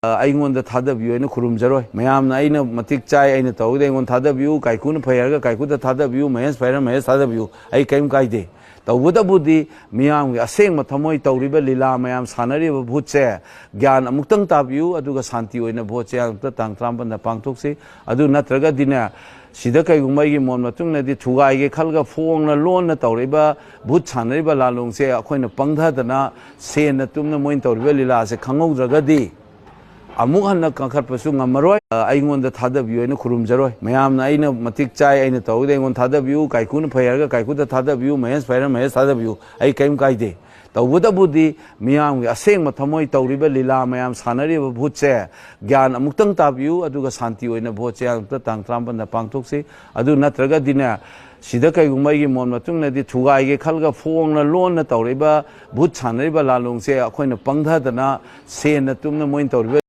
ꯑꯩꯉꯣꯟꯗ ꯊꯥꯗꯕꯤꯌꯨ ꯑꯩꯅ ꯈꯨꯔꯨꯝꯖꯔꯣꯏ ꯃꯌꯥꯝꯅ ꯑꯩꯅ ꯃꯇꯤꯛ ꯆꯥꯏ ꯑꯩꯅ ꯇꯧꯔꯒꯗꯤ ꯑꯩꯉꯣꯟꯗ ꯊꯥꯗꯕꯤꯌꯨ ꯀꯥꯏꯀꯨꯅ ꯐꯩ ꯍꯥꯏꯔꯒ ꯀꯥꯏꯀꯨꯗ ꯊꯥꯗꯕꯤꯌꯨ ꯃꯍꯦꯁ ꯐꯩ ꯃꯍꯦꯁ ꯊꯥꯗꯕꯤꯌꯨ ꯑꯩ ꯀꯔꯤꯝ ꯀꯥꯏꯗꯦ ꯇꯧꯕꯇꯕꯨꯗꯤ ꯃꯤꯌꯥꯝꯒꯤ ꯑꯁꯦꯡꯕ ꯊꯃꯣꯏ ꯇꯧꯔꯤꯕ ꯂꯤꯂꯥ ꯃꯌꯥꯝ ꯁꯥꯟꯅꯔꯤꯕ ꯚꯨꯠꯁꯦ ꯒ꯭ꯌꯥꯟ ꯑꯃꯨꯛꯇꯪ ꯇꯥꯕꯤꯌꯨ ꯑꯗꯨꯒ ꯁꯥꯟꯇꯤ ꯑꯣꯏꯅ ꯚꯣꯠꯁꯦ ꯑꯃꯨꯛꯇ ꯇꯥꯡ 13ꯗ ꯄꯥꯡꯊꯣꯛꯁꯤ ꯑꯗꯨ ꯅꯠꯇ꯭ꯔꯒꯗꯤꯅꯦ ꯁꯤꯗ ꯀꯩꯒꯨꯝꯕ ꯑꯩꯒꯤ ꯃꯣꯠ ꯃꯇꯨꯡꯗꯗꯤ ꯊꯨꯒꯥꯏꯒꯦ ꯈꯜꯂꯒ ꯐꯣꯡꯅ ꯂꯣꯟꯅ ꯇꯧꯔꯤꯕ ꯚꯨꯠ ꯁꯥꯟꯅꯔꯤꯕ ꯂꯥꯂꯣꯡꯁꯦ ꯑꯩꯈꯣꯏꯅ ꯄꯪꯊꯗꯅ ꯁꯦꯟꯅ ꯇꯨꯝꯅ ꯃꯣꯏꯅ ꯇꯧꯔꯤꯕ ꯂꯤꯂꯥꯁꯦ ꯈꯪꯍꯧꯗ꯭ꯔꯒꯗꯤ ꯑꯃꯨꯛ ꯍꯟꯅ ꯀꯟꯈꯠꯄꯁꯨ ꯉꯝꯃꯔꯣꯏ ꯑꯩꯉꯣꯟꯗ ꯊꯥꯗꯕꯤꯌꯨ ꯑꯩꯅ ꯈꯨꯔꯨꯝꯖꯔꯣꯏ ꯃꯌꯥꯝꯅ ꯑꯩꯅ ꯃꯇꯤꯛ ꯆꯥꯏ ꯑꯩꯅ ꯇꯧꯔꯒꯗꯤ ꯑꯩꯉꯣꯟꯗ ꯊꯥꯗꯕꯤꯌꯨ ꯀꯥꯏꯀꯨꯅ ꯐꯩ ꯍꯥꯏꯔꯒ ꯀꯥꯏꯀꯨꯗ ꯊꯥꯗꯕꯤꯌꯨ ꯃꯍꯦꯁ ꯐꯩ ꯃꯍꯦꯁ ꯊꯥꯗꯕꯤꯌꯨ ꯑꯩ ꯀꯔꯤꯝ ꯀꯥꯏꯗꯦ ꯇꯧꯕꯇꯕꯨꯗꯤ ꯃꯤꯌꯥꯝꯒꯤ ꯑꯁꯦꯡꯕ ꯊꯃꯣꯏ ꯇꯧꯔꯤꯕ ꯂꯤꯂꯥ ꯃꯌꯥꯝ ꯁꯥꯟꯅꯔꯤꯕ ꯚꯨꯠꯁꯦ ꯒ꯭ꯌꯥꯟ ꯑꯃꯨꯛꯇꯪ ꯇꯥꯕꯤꯌꯨ ꯑꯗꯨꯒ ꯁꯥꯟꯇꯤ ꯑꯣꯏꯅ ꯚꯣꯠꯁꯦ ꯑꯃꯨꯛꯇ ꯇꯥꯡ 13ꯗ ꯄꯥꯡꯊꯣꯛꯁꯤ ꯑꯗꯨ ꯅꯠꯇ꯭ꯔꯒꯗꯤꯅꯦ ꯁꯤꯗ ꯀꯩꯒꯨꯝꯕ ꯑꯩꯒꯤ ꯃꯣꯠ ꯃꯇꯨꯡꯗꯗꯤ ꯊꯨꯒꯥꯏꯒꯦ ꯈꯜꯂꯒ ꯐꯣꯡꯅ ꯂꯣꯟꯅ ꯇꯧꯔꯤꯕ ꯚꯨꯠ ꯁꯥꯟꯅꯔꯤꯕ ꯂꯥꯂꯣꯡꯁꯦ ꯑꯩꯈꯣꯏꯅ ꯄꯪꯊꯗꯅ ꯁꯦꯟꯅ ꯇꯨꯝꯅ ꯃꯣꯏꯅ ꯇꯧꯔꯤꯕ